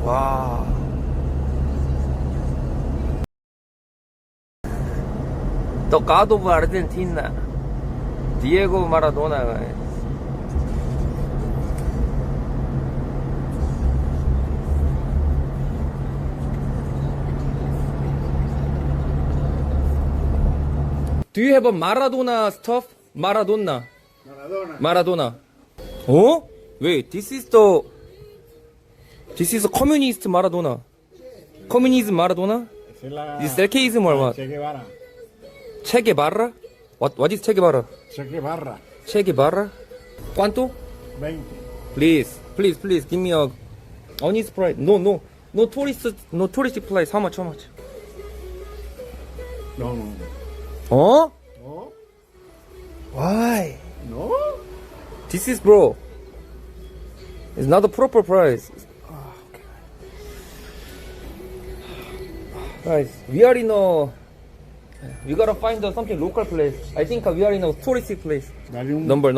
와. The God of Argentina, Diego Maradona, guys. Do you have a Maradona stuff? Maradona. Maradona. Oh? Wait, this is a communist Maradona. Communism Maradona? Is Selkeism or what? Che Guevara. Che Guevara? What is Che Guevara? Che Guevara. Che Guevara? ¿Cuánto? 20. Please, give me a honest price. No touristic place. How much? No. Oh? No. Why? No. This is bro. It's not the proper price. Guys, we gotta find something local place. I think we are in a touristic place. Number.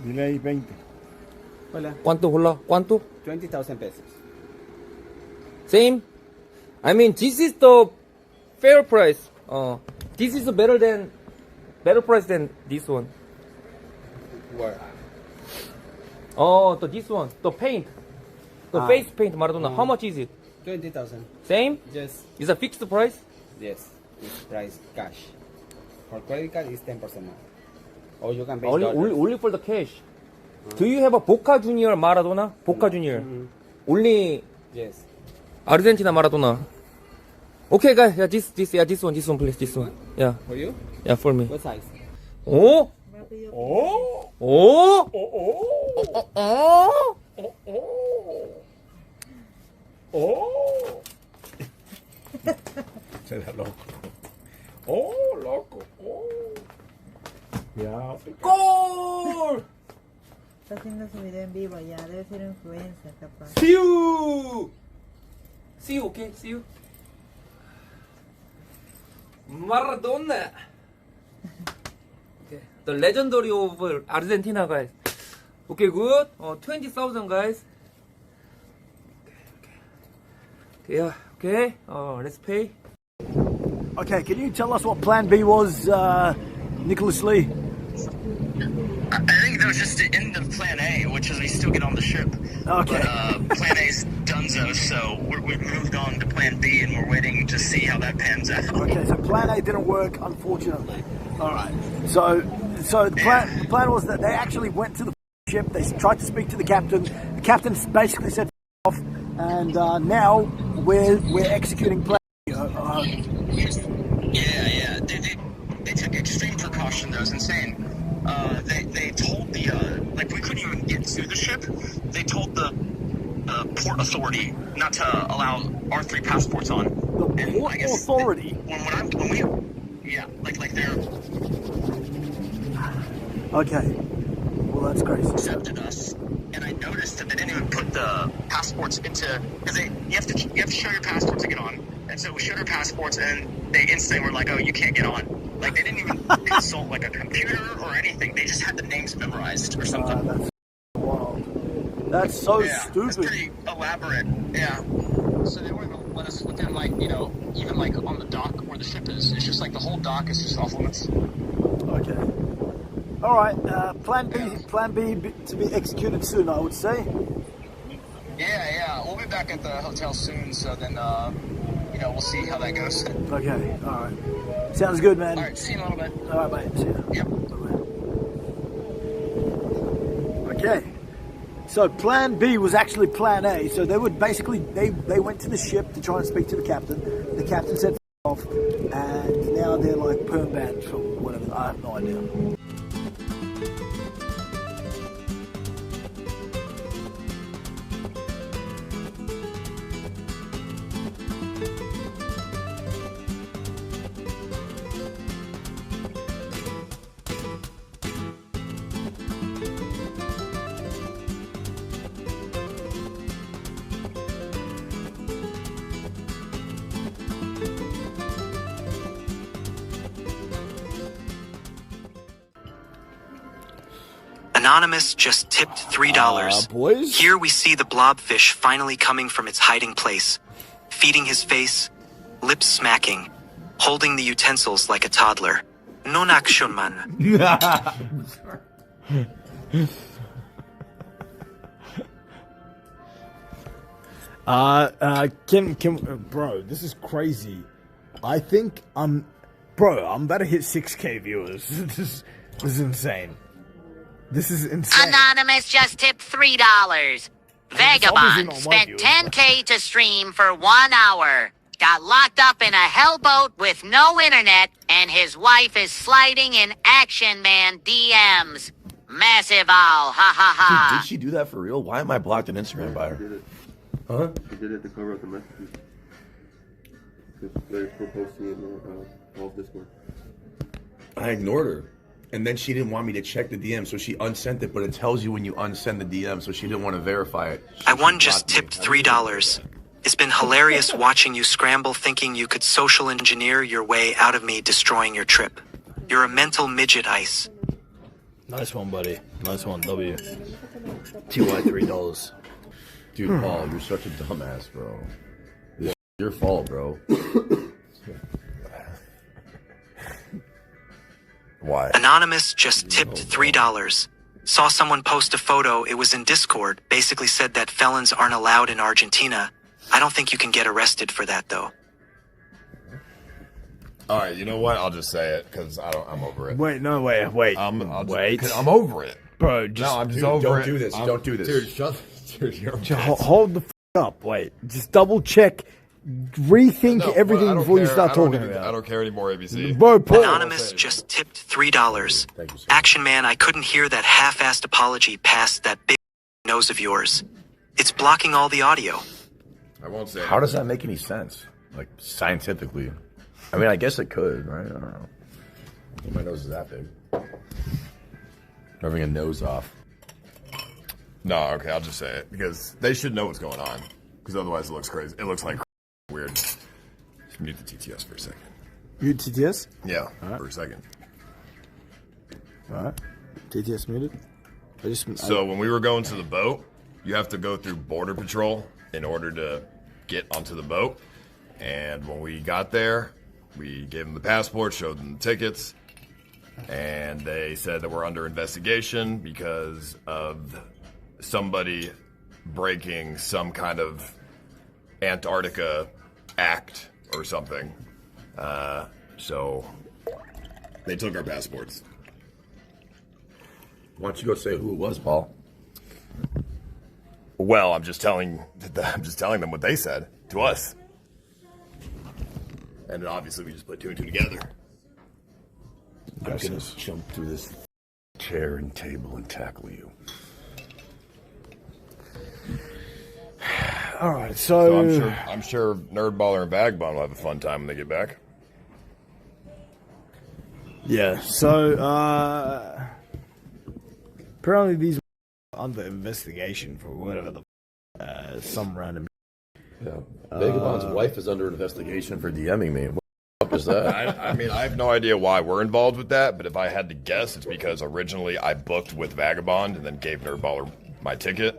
Dile 20. Hola. ¿Cuánto? ¿Cuánto? 20,000 pesos. Same? I mean, this is the fair price. This is better price than this one. Where? This one, the paint, the face paint Maradona. How much is it? 20,000. Same? Yes. Is a fixed price? Yes. It's price cash. For credit card is 10% more. Or you can pay Only for the cash. Do you have a Boca Junior Maradona? Boca Junior. Only Yes. Argentina Maradona. Okay, guys. Yeah, this one, please. This one. Yeah, For you? yeah, for me. What size? Oh? Oh. Oh? Oh. Será loco. Oh, loco. Oh. Ya. Goal! Está haciendo su video en vivo ya, debe ser influencer capaz. See you, okay? See you. Maradona. Okay. The legendary of Argentina, guys. Okay, good. 20,000, guys. Okay, yeah, okay. Let's pay. Okay, can you tell us what Plan B was, Nicholas Lee? I think that was just the end of Plan A, which is we still get on the ship. Okay. But Plan A's donezo, so we've moved on to Plan B, and we're waiting to see how that pans out. Okay, so Plan A didn't work, unfortunately. All right. So the plan was that they actually went to the ship. They tried to speak to the captain. The captain basically said off, and now we're executing Plan B. Yeah. They took extreme precaution. That was insane. They told we couldn't even get to the ship. They told the port authority not to allow our 3 passports on. The port authority? Like they're Okay. Well, that's crazy. accepted us, and I noticed that they didn't even put the passports into, because you have to show your passport to get on. And so we showed our passports, and they instantly were like, "Oh, you can't get on." Like they didn't even consult like a computer or anything. They just had the names memorized or something. That's wild. That's so stupid. It's pretty elaborate. Yeah. So they won't even let us within even on the dock where the ship is. It's just like the whole dock is just off limits. Okay. All right. Plan B to be executed soon, I would say. Yeah. We'll be back at the hotel soon. So then, we'll see how that goes. Okay. All right. Sounds good, man. All right. See you in a little bit. All right, mate. See ya. Yep. Bye-bye. Okay. So Plan B was actually Plan A. So they would basically they went to the ship to try and speak to the captain. The captain said off, and now they're like perm banned from whatever. I have no idea. Anonymous just tipped $3. Boys? Here we see the blobfish finally coming from its hiding place, feeding his face, lips smacking, holding the utensils like a toddler. Non action man. Bro, this is crazy. I think I'm about to hit 6K viewers. This is insane. This is insane. Anonymous just tipped $3. obviously Vagabond not my spent viewers. 10K to stream for 1 hour. Got locked up in a hellboat with no internet, and his wife is sliding in Action Man DMs. Massive owl, ha ha ha. Did she do that for real? Why am I blocked on Instagram by her? Huh? She did it to cover up the messages. They're posting in Paul's Discord. I ignored her. And then she didn't want me to check the DM, so she unsent it, but it tells you when you unsend the DM, so she didn't want to verify it. I won just tipped $3. It's been hilarious watching you scramble thinking you could social engineer your way out of me destroying your trip. You're a mental midget, Ice. Nice one, buddy. Nice one, W. TY $3. Dude, Paul, you're such a dumbass, bro. It's your fault, bro. Why? Anonymous just tipped $3. Saw someone post a photo, it was in Discord, basically said that felons aren't allowed in Argentina. I don't think you can get arrested for that, though. All right, you know what? I'll just say it because I'm over it. Wait. Wait. I'm over it, Bro, just no, I'm just Dude, over don't it. do this. Don't do this. Dude, shut. Dude, you're hold the up. Wait. Just double check. Rethink everything before you start talking about I don't care anymore, ABC. Bro, Paul. Anonymous just tipped $3. Action Man, I couldn't hear that half-assed apology past that big nose of yours. It's blocking all the audio. I won't say. How does that make any sense? Like, scientifically? I mean, I guess it could, right? I don't know. My nose is that big. Having a nose off. No, okay, I'll just say it because they should know what's going on. Because otherwise, it looks crazy. It looks like weird. Just mute the TTS for a second. Mute TTS? Yeah, for a second. Alright. TTS muted. So when we were going to the boat, you have to go through Border Patrol in order to get onto the boat. And when we got there, we gave them the passport, showed them the tickets, and they said that we're under investigation because of somebody breaking some kind of Antarctica act or something. So they took our passports. Why don't you go say who it was, Paul? Well, I'm just telling them what they said to us. And then obviously we just put two and two together. I'm gonna jump through this chair and table and tackle you. All right, So I'm sure Nerdballer and Vagabond will have a fun time when they get back. Yeah. So apparently these are under investigation for whatever the some random. Yeah. Vagabond's wife is under investigation for DMing me. What the fuck is that? I mean, I have no idea why we're involved with that, but if I had to guess, it's because originally I booked with Vagabond and then gave Nerdballer my ticket.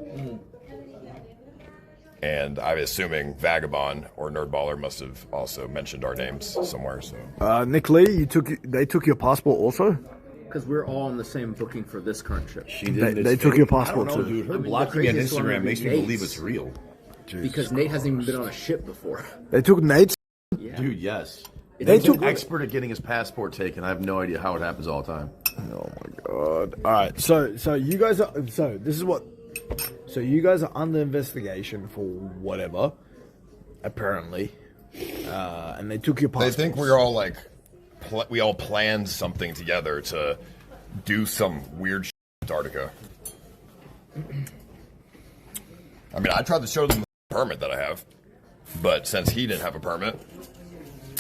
And I'm assuming Vagabond or Nerdballer must have also mentioned our names somewhere. So Nick Lee, they took your passport also? Because we're all on the same booking for this current trip. They took your passport I don't know, too. dude. Her the blocking me on craziest one would Instagram be makes me Nate's. believe it's real. Jeez. Because Nate hasn't even been on a ship before. They took Nate's. Yeah. Dude, yes. They He's took an expert at getting his passport taken. I have no idea how it happens all the time. Oh my god! All right, so you guys are you guys are under investigation for whatever, apparently, and they took your passports. they think we're all like, we all planned something together to do some weird shit in Antarctica. I mean, I tried to show them the permit that I have, but since he didn't have a permit,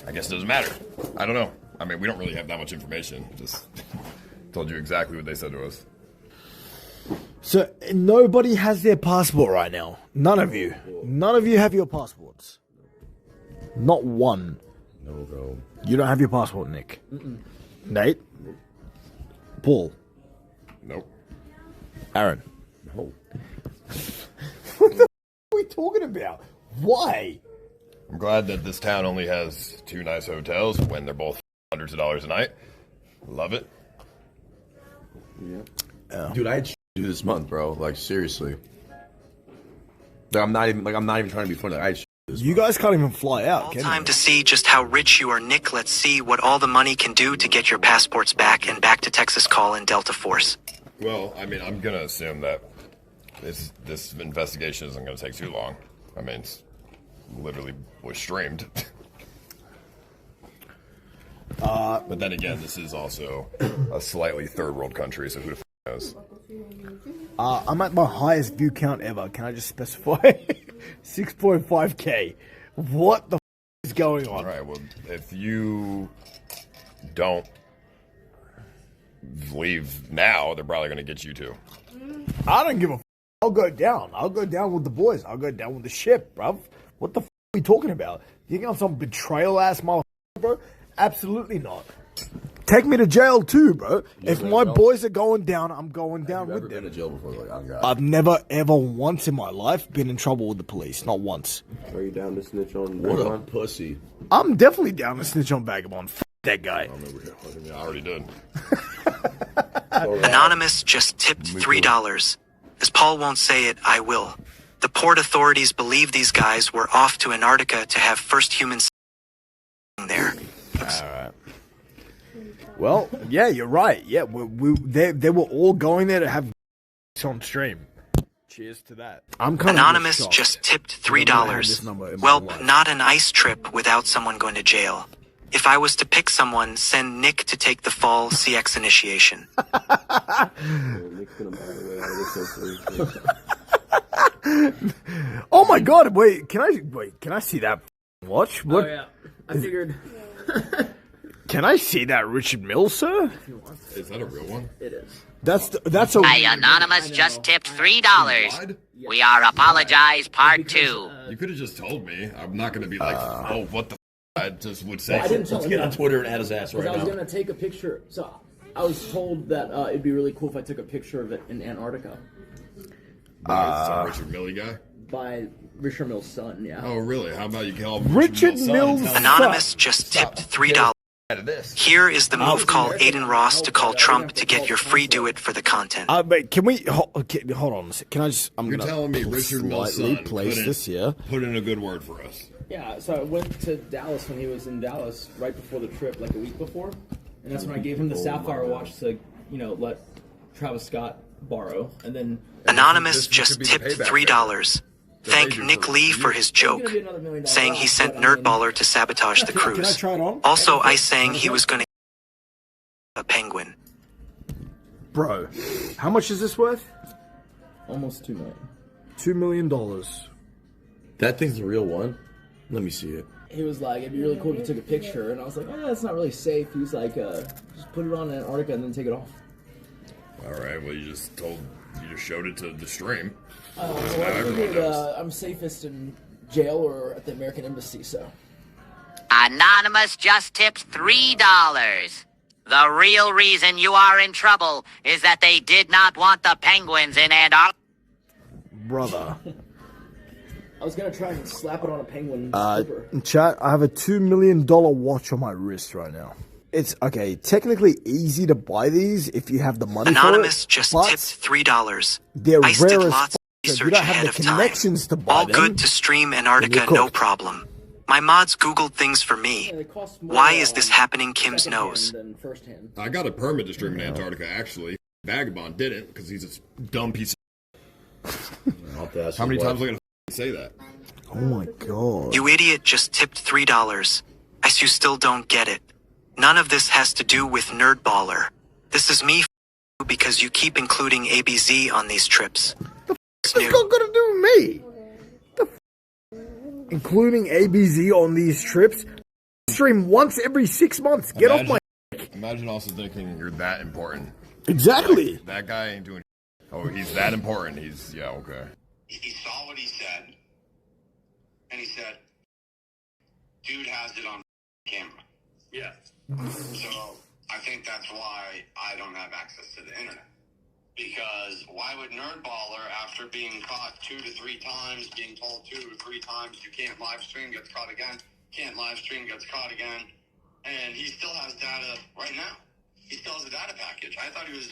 I guess it doesn't matter. I don't know. I mean, we don't really have that much information. Just told you exactly what they said to us. So nobody has their passport right now. None of you have your passports. Not one. No, bro. You don't have your passport, Nick. Nate. Paul. Nope. Aaron. No. What the are we talking about? Why? I'm glad that this town only has 2 nice hotels when they're both hundreds of dollars a night. Love it. Yeah. Dude, I had to do this month, bro. Like, seriously. Like, I'm not even trying to be funny. Like, I had You guys can't even fly out, All can time you? to see just how rich you are, Nick. Let's see what all the money can do to get your passports back and back to Texas call in Delta Force. Well, I mean, I'm going to assume that this investigation isn't going to take too long. I mean, it's literally was streamed. But then again, this is also a slightly third world country, so who the f knows? I'm at my highest view count ever. Can I just specify? 6.5k. What the is going on? All right, well, if you don't leave now, they're probably going to get you too. I don't give a I'll go down. I'll go down with the boys. I'll go down with the ship, bruv. What the are we talking about? You think I'm some betrayal-ass motherfucker, bro? Absolutely not. Take me to jail too, bro. If my boys are going down, I'm going down with them. Have you ever been to jail before? Like, oh, God. I've never, ever once in my life been in trouble with the police. Not once. Are you down to snitch on What a Vagabond? pussy. I'm definitely down to snitch on Vagabond. F that guy. I already did. Anonymous just tipped $3. As Paul won't say it, I will. The port authorities believe these guys were off to Antarctica to have first humans there. Alright. Well, yeah, you're right. Yeah, they were all going there to have on stream. Cheers to that. I'm kind Anonymous of just tipped $3. Well, not an ice trip without someone going to jail. If I was to pick someone, send Nick to take the fall CX initiation. Nick's gonna buy the way out of this so Oh my god, can I see that watch? What? Oh yeah, I figured. Can I see that Richard Mills, sir? Is that a real one? It is. That's a Hey, Anonymous just tipped $3. We are apologize part 2. You could have just told me. I'm not going to be like, oh, what the f-? I just would say. I didn't tell Let's him get on that. Twitter and add his ass right I was now. gonna take a picture. So I was told that it'd be really cool if I took a picture of it in Antarctica Some Richard Millie guy? by Richard Mill's son. Yeah. Oh, really? How about you call Richard Mills' Anonymous just tipped $3. This. Here is the move call Aiden Ross to call Trump to get your free do it for the content. But can we hold on a second? Can I just? I'm You're gonna telling me Richard Mills' slightly son place this here. put in a good word for us. Yeah. So I went to Dallas when he was in Dallas right before the trip, like a week before, and that's when I gave him the Sapphire watch to, let Travis Scott borrow, and then Anonymous this just could be the tipped payback $3. Thank Ranger Nick for Lee for his joke, gonna be another $1 million saying he sent but I mean- Nerdballer to sabotage the Can I cruise. try it on? Also, I saying he was going to a penguin. Bro, how much is this worth? almost $2 million. $2 million. That thing's the real one? Let me see it. He was like, it'd be really cool if you took a picture, and I was like, it's not really safe. He was like, just put it on Antarctica and then take it off. All right, well, you just showed it to the stream. Well, now I everyone figured, knows. I'm safest in jail or at the American Embassy, so. Anonymous just tipped $3. The real reason you are in trouble is that they did not want the penguins in Antarctica. Brother. I was gonna try and slap it on a penguin slipper. Chat, I have a $2 million watch on my wrist right now. It's, okay, technically easy to buy these if you have the money Anonymous for it, just but tipped $3. they're Ice rare did as lots of f- so you research don't have ahead the of time. connections to buy All them. good to stream Antarctica, Then you're no cooked. problem. My mods Googled things for me. They cost more, Why is this happening? Kim's secondhand knows. than firsthand. I got a permit to stream in Antarctica, actually. Vagabond didn't, because he's a dumb piece of... I'll have to ask How you many what. times am I going to say that? Oh my god. You idiot just tipped $3. As you still don't get it. None of this has to do with Nerdballer. This is me you because you keep including ABZ on these trips. What's this got to do with me? Including ABZ on these trips. Stream once every 6 months. Get off my... Imagine also thinking you're that important. Exactly. That guy ain't doing... Oh, he's that important. He's... Yeah, okay. He saw what he said, and he said, dude has it on camera. Yeah. So I think that's why I don't have access to the internet. Because why would Nerdballer, after being caught 2 to 3 times, being told 2 to 3 times you can't live stream, gets caught again, can't live stream, gets caught again, and he still has data right now. He still has a data package. I thought he was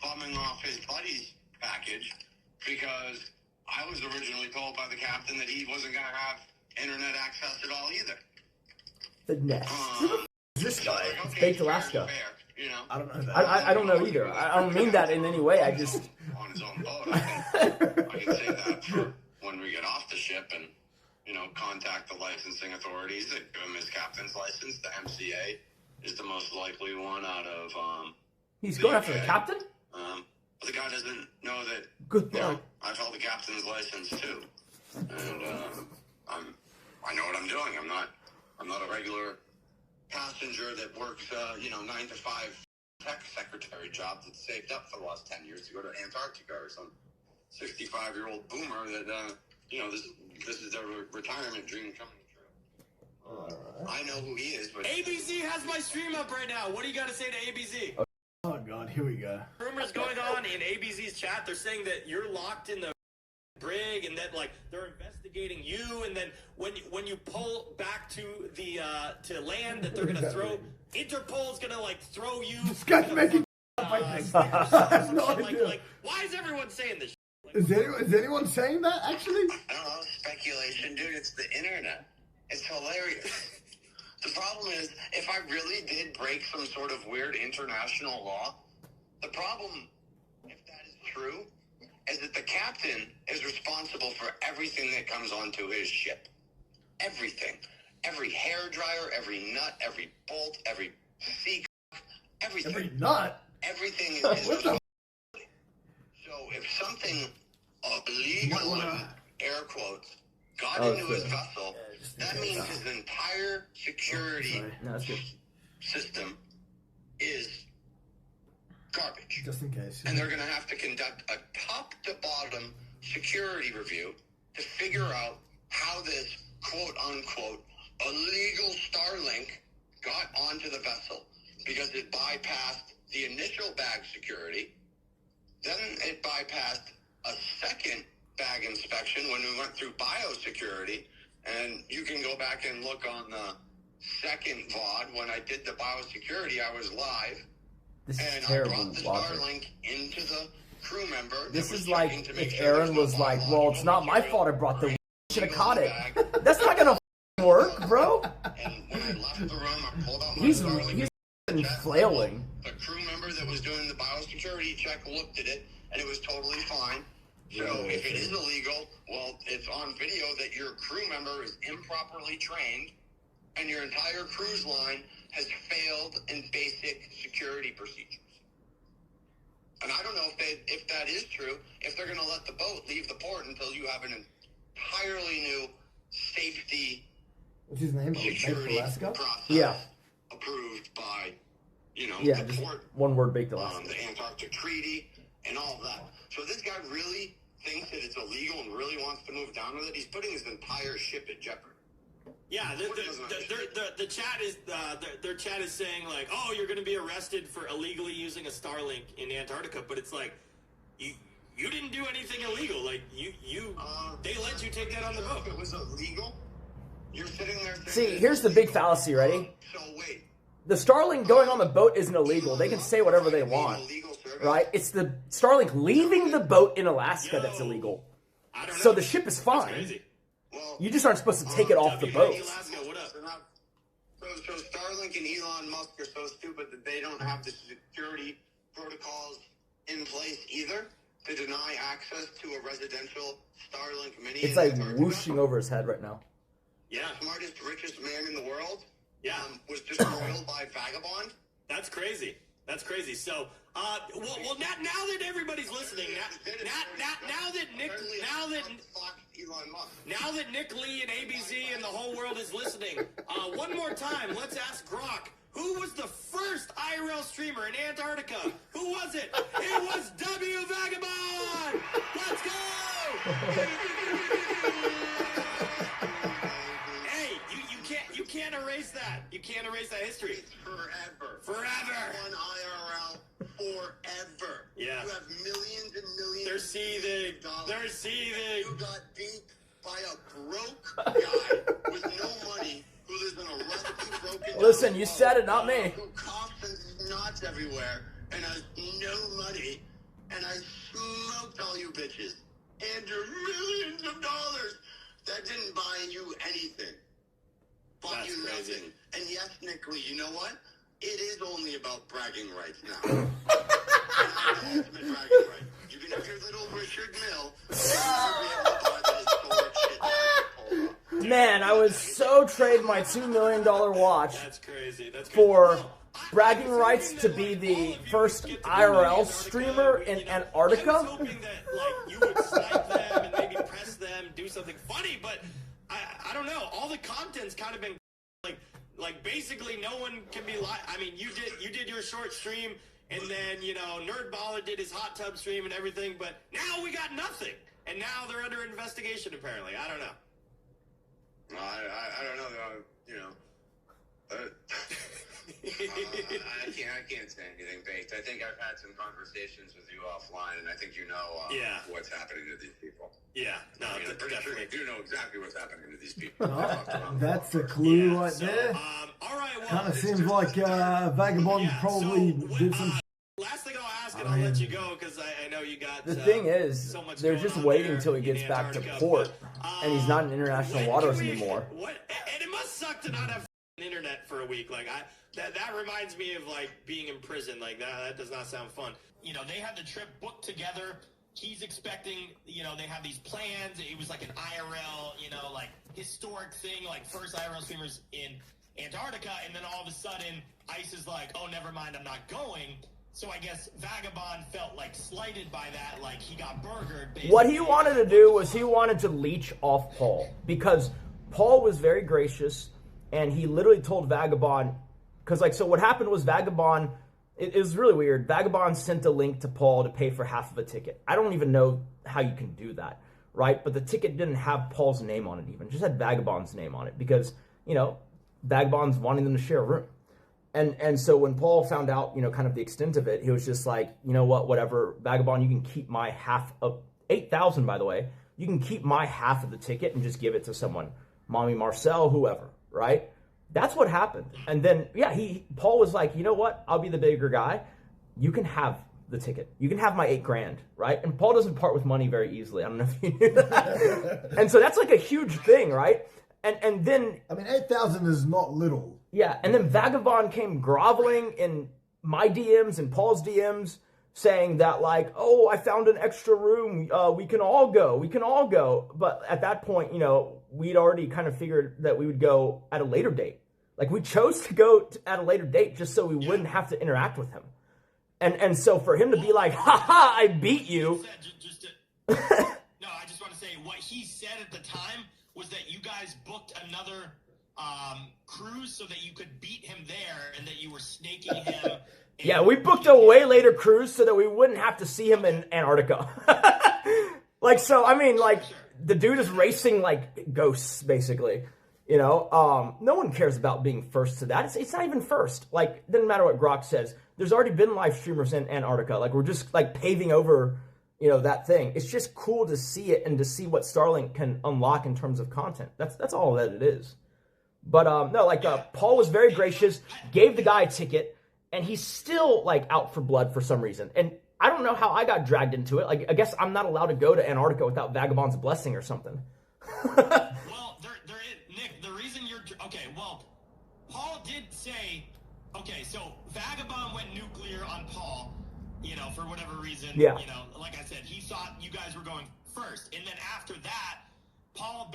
bumming off his buddy's package because I was originally told by the captain that he wasn't going to have internet access at all either. The nest. Who the f- is this guy? Like, It's okay, Baked fair, Alaska. fair, you know? I don't know that. I don't know either. I don't mean that in any way. I just. On his own boat. I can say that for when we get off the ship and, you know, contact the licensing authorities that give him his captain's license. The MCA is the most likely one out of. He's going after the UK. captain? But the guy doesn't know that. Good You know, luck. I've held the captain's license too, and I know what I'm doing. I'm not a regular passenger that works, 9 to 5 tech secretary job that's saved up for the last 10 years to go to Antarctica or some 65-year-old boomer that, this is their retirement dream coming true. I know who he is, but ABC has my stream up right now. What do you got to say to ABC? Oh God, here we go. Rumors going on in ABC's chat. They're saying that you're locked in the brig and that they're investigating you, and then when you pull back to the to land, that they're gonna throw Interpol's gonna throw you. This guy's making. Why is everyone saying this? Is anyone saying that actually? I don't know, speculation, dude. It's the internet. It's hilarious. The problem is, if I really did break some sort of weird international law, the problem, if that is true, is that the captain is responsible for everything that comes onto his ship. Everything. Every hair dryer, every nut, every bolt, every sea, everything. Every nut? Everything is his responsibility. So if something illegal, air quotes, got into his vessel, that means his entire security system is garbage. Just in case. And they're going to have to conduct a top-to-bottom security review to figure out how this quote-unquote illegal Starlink got onto the vessel, because it bypassed the initial bag security, then it bypassed a second bag inspection when we went through biosecurity, and you can go back and look on the second VOD. When I did the biosecurity, I was live. This is and terrible I brought the logic. Starlink into the crew member. This that was is like checking to make if sure Aaron there's no was like, biological well, it's not my material fault I brought the should have caught it. bag. That's not gonna work, bro. And when I left the room, I pulled out my He's Starlink. flailing. The crew member that was doing the biosecurity check looked at it, and it was totally fine. So if it is illegal, well, it's on video that your crew member is improperly trained, and your entire cruise line has failed in basic security procedures. And I don't know if that is true, if they're going to let the boat leave the port until you have an entirely new safety What's his name? security Alaska? process Yeah. approved by, Yeah, the just port, one word baked Alaska. the Antarctic Treaty, and all of that. So this guy really thinks that it's illegal and really wants to move down with it. He's putting his entire ship at jeopardy. Yeah, the chat is their chat is saying oh, you're going to be arrested for illegally using a Starlink in Antarctica, but it's you didn't do anything illegal. They let you take that on the boat. If it was illegal, you're sitting there. See, here's the big fallacy, ready? So wait. The Starlink going on the boat isn't illegal. They can say whatever they want, right? It's the Starlink leaving the boat in Alaska that's illegal. So the ship is fine. You just aren't supposed to take it off the boat. Alaska, what up? So Starlink and Elon Musk are so stupid that they don't have the security protocols in place either to deny access to a residential Starlink mini. It's like whooshing over his head right now. Yeah. The smartest, richest man in the world. Yeah. Was despoiled by Vagabond. That's crazy. That's crazy. So, well, now that everybody's listening, now that Nick Lee and ABC and the whole world is listening, one more time, let's ask Grok, who was the first IRL streamer in Antarctica? Who was it? It was W Vagabond. Let's go. Hey, you can't erase that. You can't erase that history. Forever. Forever. On IRL forever. Yeah. You have millions seething. They're seething. You got beat by a broke guy with no money who lives in a rusty, broken. Listen, you said it, not me. Who coughs and snots everywhere and has no money, and I smoked all you bitches and your millions of dollars that didn't buy you anything. Bought That's you crazy. nothing. And yes, Nick Lee, you know what? It is only about bragging rights now. Ultimate bragging right. You can have your little Richard Mill, and you'll never be able to buy the historic shit that I pulled off. Man, I would so trade my $2 million watch That's crazy. That's crazy. for bragging rights to be the first IRL streamer in I was Antarctica. hoping that like you would snipe them and maybe press them, do something funny, but I don't know. All the content's kind of been like basically no one can be I mean, you did your short stream, and then Nerdballer did his hot tub stream and everything, but now we got nothing, and now they're under investigation apparently. I don't know. I don't know. I can't say anything, Baked. I think I've had some conversations with you offline, and I think you know what's happening to these people. Yeah, no, I'm pretty sure definitely. you do know exactly what's happening to these people. That's a clue Yeah, right so, there. all right, well, Kind of seems like Vagabond probably did some. last thing I'll ask, and I'll let you go because I know you got. The thing is, so much they're going just on waiting there until he in gets back to Antarctica, port, but, and he's not in international when waters can we- anymore. And it must suck to not have internet for a week. Like that reminds me of like being in prison. Like that does not sound fun. They had the trip booked together. He's expecting, they have these plans. It was like an IRL, like historic thing, like first IRL streamers in Antarctica, and then all of a sudden, ICE is like, oh, never mind, I'm not going. So I guess Vagabond felt like slighted by that, like he got burgered. Basically. What he wanted to do was he wanted to leech off Paul, because Paul was very gracious, and he literally told Vagabond, because so what happened was Vagabond, it was really weird. Vagabond sent a link to Paul to pay for half of a ticket. I don't even know how you can do that, right? But the ticket didn't have Paul's name on it even. It just had Vagabond's name on it because, Vagabond's wanting them to share a room. And so when Paul found out, kind of the extent of it, he was just like, you know what, whatever, Vagabond, you can keep my half of, 8,000 by the way, you can keep my half of the ticket and just give it to someone, Mommy Marcel, whoever, right? That's what happened. And then, Paul was like, you know what? I'll be the bigger guy. You can have the ticket. You can have my $8,000, right? And Paul doesn't part with money very easily. I don't know if you knew that. And so that's like a huge thing, right? And then... I mean, 8,000 is not little. Yeah, and then Vagabond came groveling in my DMs and Paul's DMs saying that like, oh, I found an extra room. We can all go. But at that point, we'd already kind of figured that we would go at a later date. Like, we chose to go at a later date just so we wouldn't have to interact with him. And so for him to be like, haha, I beat you. No, I just want to say what he said at the time was that you guys booked another cruise so that you could beat him there and that you were snaking him. Yeah, we booked a way later cruise so that we wouldn't have to see him in Antarctica. The dude is racing like ghosts, basically. No one cares about being first to that. It's not even first. Like, it doesn't matter what Grok says. There's already been live streamers in Antarctica. Like, we're just like paving over, that thing. It's just cool to see it and to see what Starlink can unlock in terms of content. That's all that it is. But Paul was very gracious, gave the guy a ticket, and he's still like out for blood for some reason. And I don't know how I got dragged into it. Like, I guess I'm not allowed to go to Antarctica without Vagabond's blessing or something. Well, there is, Nick, the reason you're... Okay, well, Paul did say... Okay, so Vagabond went nuclear on Paul, for whatever reason. Yeah. Like I said, he thought you guys were going first. And then after that, Paul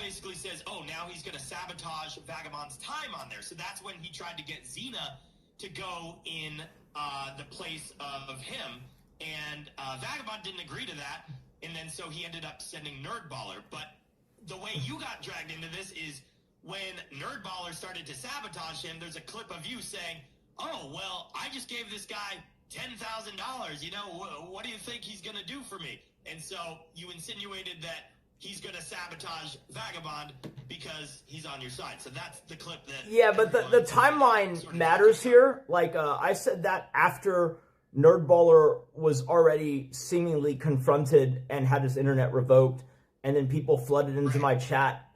basically says, oh, now he's going to sabotage Vagabond's time on there. So that's when he tried to get Xena to go in the place of him. And Vagabond didn't agree to that. And then so he ended up sending Nerdballer. But the way you got dragged into this is when Nerdballer started to sabotage him, there's a clip of you saying, oh, well, I just gave this guy $10,000. What do you think he's going to do for me? And so you insinuated that he's going to sabotage Vagabond because he's on your side. So that's the clip that... Yeah, but the timeline matters here. Like, I said that after Nerdballer was already seemingly confronted and had his internet revoked, and then people flooded into my chat,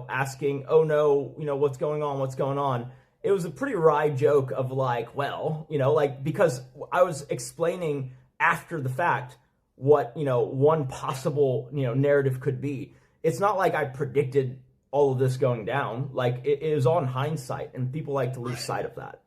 asking, oh no, what's going on? It was a pretty wry joke of like, well, because I was explaining after the fact what, one possible, narrative could be. It's not like I predicted all of this going down. Like, it is on hindsight, and people like to lose sight of that.